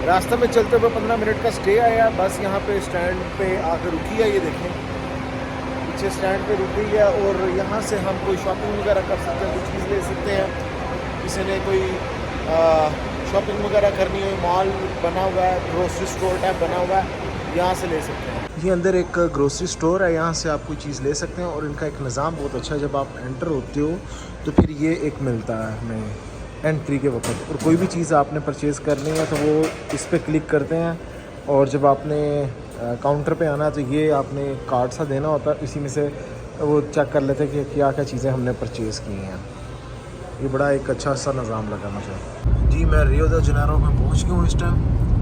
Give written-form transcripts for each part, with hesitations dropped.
रास्ते में चलते हुए 15 मिनट का स्टे आया, बस यहाँ पे स्टैंड पे आकर रुकी है, ये देखें पीछे स्टैंड पे रुकी है। और यहाँ से हम कोई शॉपिंग वगैरह कर सकते हैं, कुछ चीज़ ले सकते हैं। किसी ने कोई शॉपिंग वगैरह करनी हो, मॉल बना हुआ है, ग्रोसरी स्टोर टाइप बना हुआ है, यहाँ से ले सकते हैं। ये अंदर एक ग्रोसरी स्टोर है, यहाँ से आप कोई चीज़ ले सकते हैं। और इनका एक निज़ाम बहुत अच्छा है, जब आप एंटर होते हो तो फिर ये एक मिलता है हमें एंट्री के वक्त। और कोई भी चीज़ आपने परचेज़ करनी है तो वो इस पर क्लिक करते हैं, और जब आपने काउंटर पे आना है तो ये आपने कार्ड सा देना होता है, इसी में से वो चेक कर लेते हैं कि क्या क्या चीज़ें हमने परचेज़ की हैं। ये बड़ा एक अच्छा सा निज़ाम लगा मुझे। जी मैं रियो द जनेरो में पहुंच गया हूँ इस टाइम,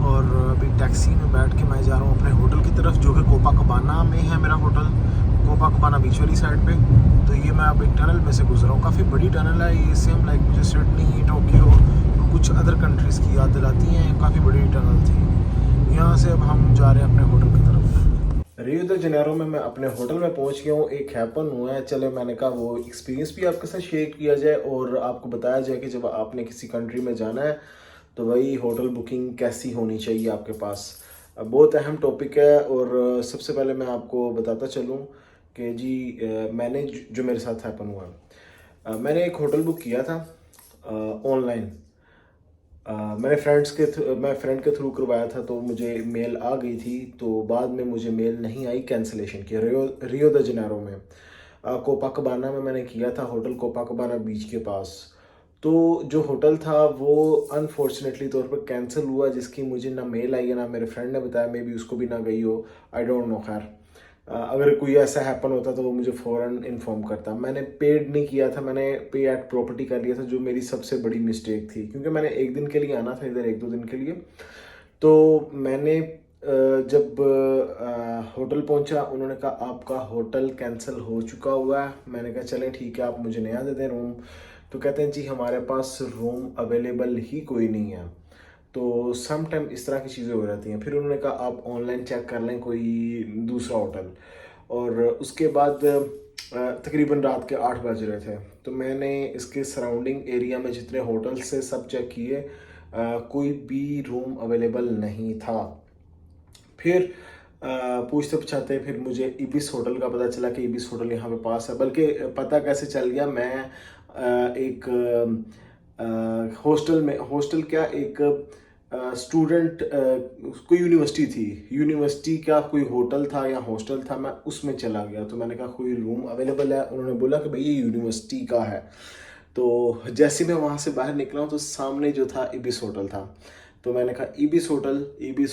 और अभी टैक्सी में बैठ के मैं जा रहा हूँ अपने होटल की तरफ, जो कि कोपाकबाना में है मेरा होटल, कोपाकबाना बीच वाली साइड पे। तो ये मैं अब एक टनल में से गुजरा हूँ, काफ़ी बड़ी टनल है ये, सेम लाइक मुझे सिडनी, टोक्यो और कुछ अदर कंट्रीज़ की याद दिलाती हैं। काफ़ी बड़ी टनल थी। यहाँ से अब हम जा रहे हैं अपने होटल की तरफ। रियो द जनेरो में मैं अपने होटल में पहुंच गया हूँ। एक हैपन हुआ है, चले मैंने कहा वो एक्सपीरियंस भी आपके साथ शेयर किया जाए और आपको बताया जाए कि जब आपने किसी कंट्री में जाना है तो वही होटल बुकिंग कैसी होनी चाहिए आपके पास। बहुत अहम टॉपिक है। और सबसे पहले मैं आपको बताता चलूँ कि जी मैंने जो मेरे साथ हैपन हुआ, मैंने एक होटल बुक किया था ऑनलाइन। मैंने मैं फ्रेंड के थ्रू करवाया था, तो मुझे मेल आ गई थी। तो बाद में मुझे मेल नहीं आई कैंसिलेशन की। रियो द जनेरो में कोपाकबाना में मैंने किया था, होटल कोपाकबाना बीच के पास। तो जो होटल था वो अनफॉर्चुनेटली तौर पर कैंसिल हुआ, जिसकी मुझे ना मेल आई है ना मेरे फ्रेंड ने बताया, मे बी उसको भी ना गई हो, आई डोंट नो। खैर अगर कोई ऐसा हैपन होता तो वो मुझे फ़ौरन इन्फॉर्म करता। मैंने पेड नहीं किया था, मैंने पे एट प्रॉपर्टी कर लिया था, जो मेरी सबसे बड़ी मिस्टेक थी, क्योंकि मैंने एक दिन के लिए आना था इधर, एक दो दिन के लिए। तो मैंने जब होटल पहुंचा, उन्होंने कहा आपका होटल कैंसिल हो चुका हुआ है। मैंने कहा चलें ठीक है, आप मुझे नया दे दें रूम। तो कहते हैं जी हमारे पास रूम अवेलेबल ही कोई नहीं है। तो सम टाइम इस तरह की चीज़ें हो जाती हैं। फिर उन्होंने कहा आप ऑनलाइन चेक कर लें कोई दूसरा होटल। और उसके बाद तकरीबन रात के 8 बज रहे थे, तो मैंने इसके सराउंडिंग एरिया में जितने होटल्स से सब चेक किए, कोई भी रूम अवेलेबल नहीं था। फिर पूछते पूछाते फिर मुझे इबिस होटल का पता चला कि इबिस होटल यहाँ पे पास है। बल्कि पता कैसे चल गया, मैं एक हॉस्टल क्या, एक स्टूडेंट, कोई यूनिवर्सिटी थी, यूनिवर्सिटी का कोई होटल था या हॉस्टल था, मैं उसमें चला गया। तो मैंने कहा कोई रूम अवेलेबल है, उन्होंने बोला कि भाई ये यूनिवर्सिटी का है। तो जैसे मैं वहाँ से बाहर निकला हूँ तो सामने जो था इबिस होटल था। तो मैंने कहा इबिस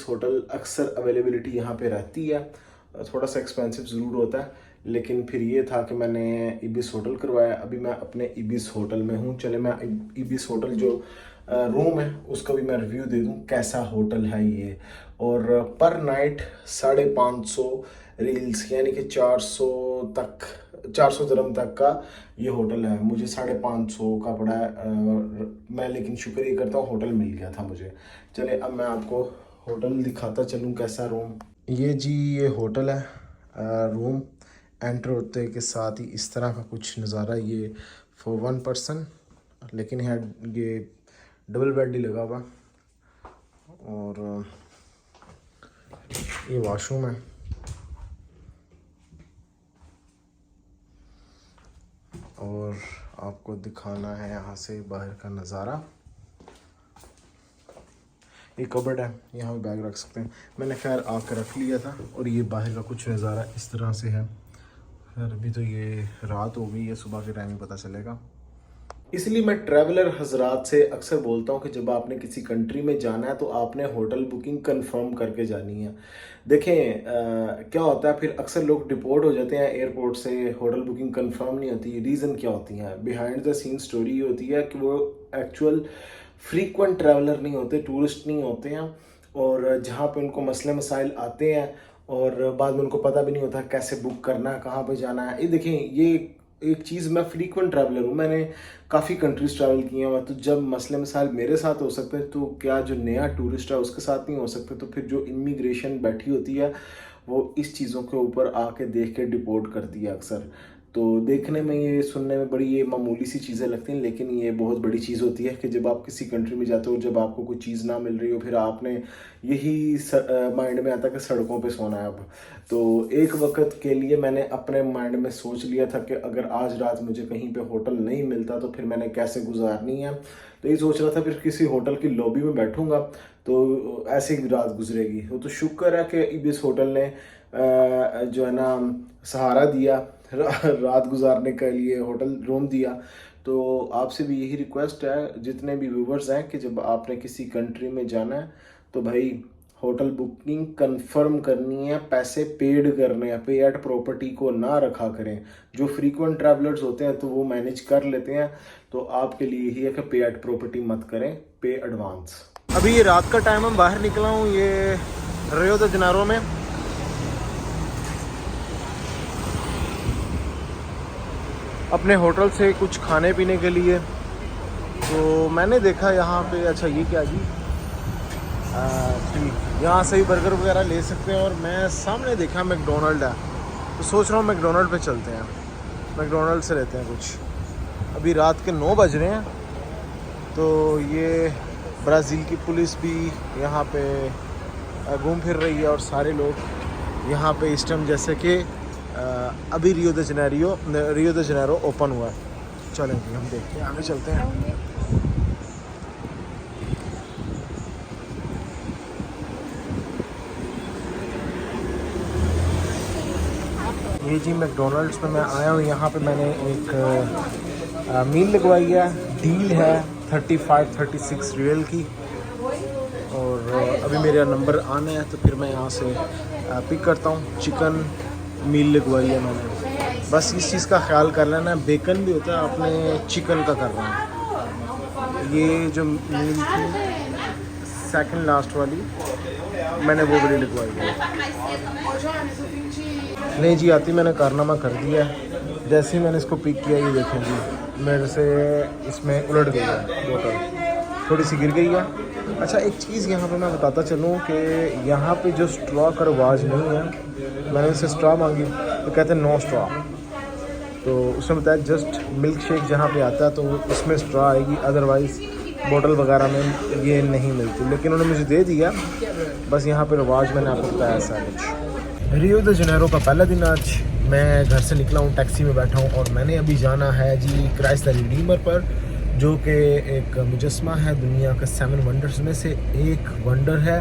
होटल अक्सर अवेलेबिलिटी यहाँ पे रहती है, थोड़ा सा एक्सपेंसिव ज़रूर होता है, लेकिन फिर ये था कि मैंने इबिस होटल करवाया। अभी मैं अपने इबिस होटल में हूँ। चले मैं इबिस होटल जो रूम है उसका भी मैं रिव्यू दे दूँ कैसा होटल है ये। और पर नाइट 550 रील्स, यानी कि 400 दरम तक का ये होटल है। मुझे 550 का पड़ा है। मैं लेकिन शुक्र ये करता हूँ होटल मिल गया था मुझे। चले अब मैं आपको होटल दिखाता चलूँ कैसा रूम। ये जी ये होटल है। रूम एंटर होते के साथ ही इस तरह का कुछ नज़ारा, ये फॉर वन पर्सन, लेकिन यहाँ ये डबल बेड ही लगा हुआ। और ये वॉशरूम है। और आपको दिखाना है यहाँ से बाहर का नज़ारा। ये कबर्ड है, यहाँ पे बैग रख सकते हैं। मैंने खैर आकर रख लिया था। और ये बाहर का कुछ नज़ारा इस तरह से है। खैर अभी तो ये रात हो गई है, सुबह के टाइम ही पता चलेगा। इसलिए मैं ट्रैवलर हजरात से अक्सर बोलता हूँ कि जब आपने किसी कंट्री में जाना है तो आपने होटल बुकिंग कंफर्म करके जानी है। देखें क्या होता है, फिर अक्सर लोग डिपोर्ट हो जाते हैं एयरपोर्ट से, होटल बुकिंग कंफर्म नहीं होती। रीज़न क्या होती है, बिहाइंड द सीन स्टोरी ये होती है कि वो एक्चुअल फ्रीक्वेंट ट्रैवलर नहीं होते, टूरिस्ट नहीं होते हैं। और जहाँ पे उनको मसले मसाइल आते हैं और बाद में उनको पता भी नहीं होता कैसे बुक करना है, कहाँ पे जाना है। ये देखें, ये एक चीज़, मैं फ्रीक्वेंट ट्रैवलर हूँ, मैंने काफ़ी कंट्रीज ट्रैवल किए हैं। तो जब मसले मसाइल मेरे साथ हो सकते हैं तो क्या जो नया टूरिस्ट है उसके साथ नहीं हो सकते। तो फिर जो इमिग्रेशन बैठी होती है वो इस चीज़ों के ऊपर आके देख के डिपोर्ट करती है अक्सर। तो देखने में ये, सुनने में बड़ी ये मामूली सी चीज़ें लगती हैं, लेकिन ये बहुत बड़ी चीज़ होती है कि जब आप किसी कंट्री में जाते हो, जब आपको कोई चीज़ ना मिल रही हो, फिर आपने यही माइंड में आता है कि सड़कों पे सोना है अब। तो एक वक्त के लिए मैंने अपने माइंड में सोच लिया था कि अगर आज रात मुझे कहीं पे होटल नहीं मिलता तो फिर मैंने कैसे गुजारनी है। तो ये सोच रहा था फिर किसी होटल की लॉबी में बैठूंगा तो ऐसे ही रात गुजरेगी। तो शुक्र है कि इबिस होटल ने जो है ना सहारा दिया, रात गुजारने के लिए होटल रूम दिया। तो आपसे भी यही रिक्वेस्ट है जितने भी व्यूवर्स हैं कि जब आपने किसी कंट्री में जाना है तो भाई होटल बुकिंग कंफर्म करनी है, पैसे पेड करने हैं, पे एट प्रॉपर्टी को ना रखा करें। जो फ्रीक्वेंट ट्रैवलर्स होते हैं तो वो मैनेज कर लेते हैं, तो आपके लिए यही है कि पे एट प्रॉपर्टी मत करें, पे एडवांस। अभी ये रात का टाइम है, बाहर निकला हूँ ये रियो द जनेरो में। अपने होटल से कुछ खाने पीने के लिए। तो मैंने देखा यहाँ पे, अच्छा ये क्या जी, ठीक, यहाँ से ही बर्गर वगैरह ले सकते हैं। और मैं सामने देखा मैकडोनल्ड है, तो सोच रहा हूँ मैकडोनल्ड पे चलते हैं, मैकडोनल्ड से लेते हैं कुछ। अभी रात के 9 बज रहे हैं। तो ये ब्राज़ील की पुलिस भी यहाँ पे घूम फिर रही है और सारे लोग यहाँ पे इस टाइम, जैसे कि अभी रियो द जनेरो ओपन हुआ है। चलेंगे हम देखते हैं, आगे चलते हैं। ये जी मैकडोनल्ड्स में मैं आया हूँ। यहाँ पे मैंने एक मील लगवाई है, डील है 35-36 रियल की। और अभी मेरा नंबर आना है तो फिर मैं यहाँ से पिक करता हूँ। चिकन मील लगवाई है मैंने, बस इस चीज़ का ख्याल कर लेना, बेकन भी होता है, आपने चिकन का करना है। ये जो मील थी सेकंड लास्ट वाली, मैंने वो वाली लगवाई है। नहीं जी, आती मैंने कारनामा कर दिया है। जैसे ही मैंने इसको पिक किया, ये देखें जी मेरे से इसमें उलट गई है बोतल, थोड़ी सी गिर गई है। अच्छा एक चीज़ यहाँ पे मैं बताता चलूँ कि यहाँ पे जो स्ट्रॉ का रिवाज नहीं है, मैंने उससे स्ट्रॉ मांगी तो कहते हैं नो स्ट्रॉ। तो उसने बताया जस्ट मिल्क शेक जहाँ पे आता है तो उसमें स्ट्रॉ आएगी, अदरवाइज़ बोतल वगैरह में ये नहीं मिलती। लेकिन उन्होंने मुझे दे दिया, बस यहाँ पे रिवाज मैंने आपको बताया ऐसा कुछ। रियो द जनेरो का पहला दिन आज। मैं घर से निकला हूँ, टैक्सी में बैठा हूँ और मैंने अभी जाना है जी क्राइस्ट द रिडीमर पर, जो कि एक मुजस्मा है, दुनिया का 7 वंडर्स में से एक वंडर है।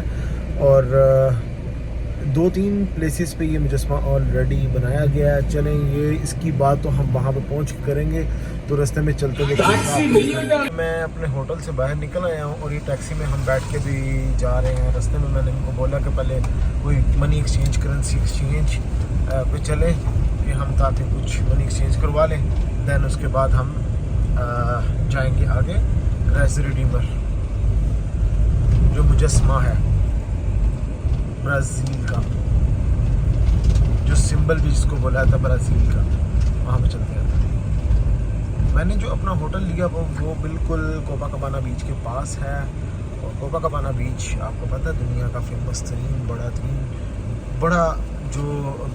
और 2-3 प्लेसेस पे ये मुजस्मा ऑलरेडी बनाया गया है। चलें, ये इसकी बात तो हम वहाँ पे पहुँच करेंगे। तो रास्ते में चलते देखते मैं अपने होटल से बाहर निकल आया हूँ और ये टैक्सी में हम बैठ के भी जा रहे हैं। रास्ते में मैंने इनको बोला कि पहले कोई मनी एक्सचेंज, करेंसी एक्सचेंज पे चले कि हम ताकि कुछ मनी एक्सचेंज करवा लें, दैन उसके बाद हम जाएंगे आगे क्राइस्ट द रिडीमर, जो मुजस्मा है ब्राज़ील का, जो सिंबल भी जिसको बोला था ब्राज़ील का, वहाँ पे चलते हैं। मैंने जो अपना होटल लिया वो बिल्कुल कोपाकाबाना बीच के पास है। और कोपाकाबाना बीच आपको पता है दुनिया का फेमस तरीन बड़ा जो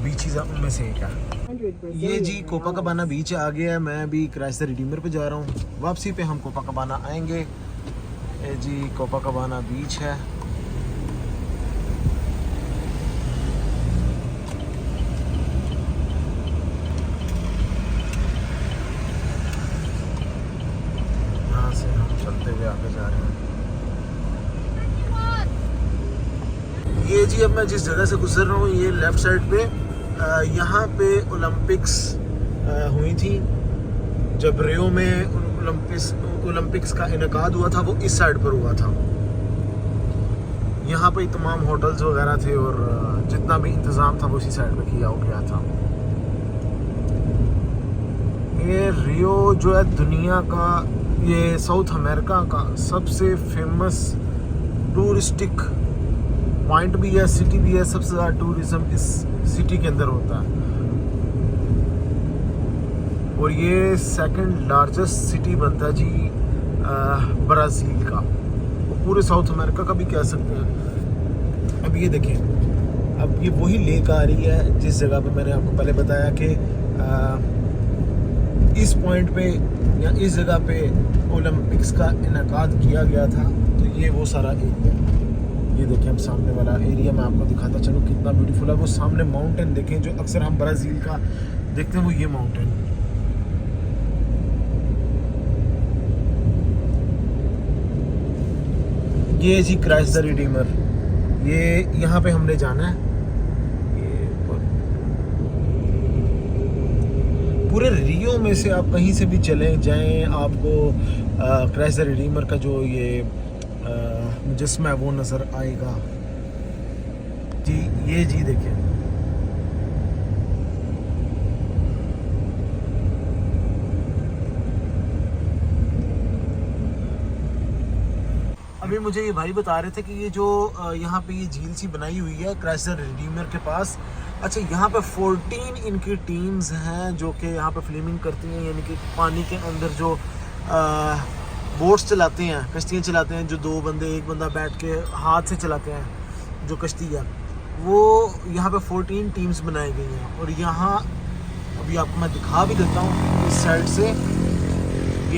बीचेस है उनमें से एक है। ये जी कोपाकाबाना बीच आ गया है। मैं अभी क्राइस्ट द रिडीमर पे जा रहा हूँ, वापसी पे हम कोपाकाबाना आएंगे। ये जी कोपाकाबाना बीच है। यहाँ से हम चलते हुए आगे जा रहे हैं। ये जी अब मैं जिस जगह से गुजर रहा हूँ, ये लेफ़्ट साइड पे यहाँ पे ओलंपिक्स हुई थी। जब रियो में ओलंपिक्स का इनेकाद हुआ था, वो इस साइड पर हुआ था। यहाँ पे तमाम होटल्स वगैरह थे और जितना भी इंतज़ाम था वो उसी साइड पे किया गया था। ये रियो जो है दुनिया का, ये साउथ अमेरिका का सबसे फेमस टूरिस्टिक पॉइंट भी है, सिटी भी है। सबसे ज़्यादा टूरिज़्म इस सिटी के अंदर होता है और ये सेकंड लार्जेस्ट सिटी बनता है जी ब्राज़ील का, पूरे साउथ अमेरिका का भी कह सकते हैं। अब ये देखें, अब ये वही लेक आ रही है जिस जगह पे मैंने आपको पहले बताया कि इस पॉइंट पे या इस जगह पे ओलंपिक्स का इनेकाद किया गया था। तो ये वो सारा एरिया, ये देखें हम सामने वाला एरिया मैं आपको दिखाता चलूँ कितना ब्यूटीफुल है। वो सामने माउंटेन देखें जो अक्सर हम ब्राज़ील का देखते हैं, वो ये माउंटेन। ये जी क्राइस्ट द रिडीमर, ये यहाँ पे हमने जाना है। पूरे रियो में से आप कहीं से भी चलें जाएं, आपको क्राइस्ट द रिडीमर का जो ये मुजस्मा है वो नज़र आएगा जी। ये जी देखें, अभी मुझे ये भाई बता रहे थे कि ये जो यहाँ पे ये झील सी बनाई हुई है क्राइस्ट द रिडीमर के पास। अच्छा, यहाँ पे 14 इनकी टीम्स हैं जो कि यहाँ पे फिल्मिंग करती हैं, यानी कि पानी के अंदर जो बोट्स चलाते हैं, कश्तियाँ चलाते हैं, जो दो बंदे एक बंदा बैठ के हाथ से चलाते हैं जो कश्ती है, वो यहाँ पे 14 टीम्स बनाई गई हैं। और यहाँ अभी आपको मैं दिखा भी देता हूँ इस साइड से,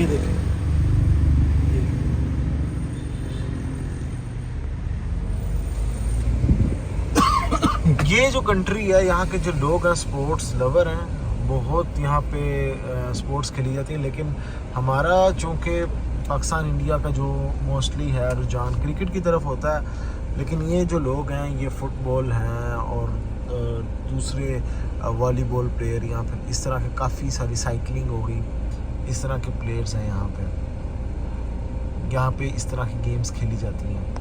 ये देखें, ये जो कंट्री है, यहाँ के जो लोग हैं स्पोर्ट्स लवर हैं, बहुत यहाँ पे स्पोर्ट्स खेली जाती है। लेकिन हमारा चूँकि पाकिस्तान इंडिया का जो मोस्टली है रुझान क्रिकेट की तरफ होता है, लेकिन ये जो लोग हैं ये फुटबॉल हैं और दूसरे वॉलीबॉल प्लेयर, यहाँ पे इस तरह के काफ़ी सारी साइकिलिंग हो गई, इस तरह के प्लेयर्स हैं यहाँ पे इस तरह की गेम्स खेली जाती हैं।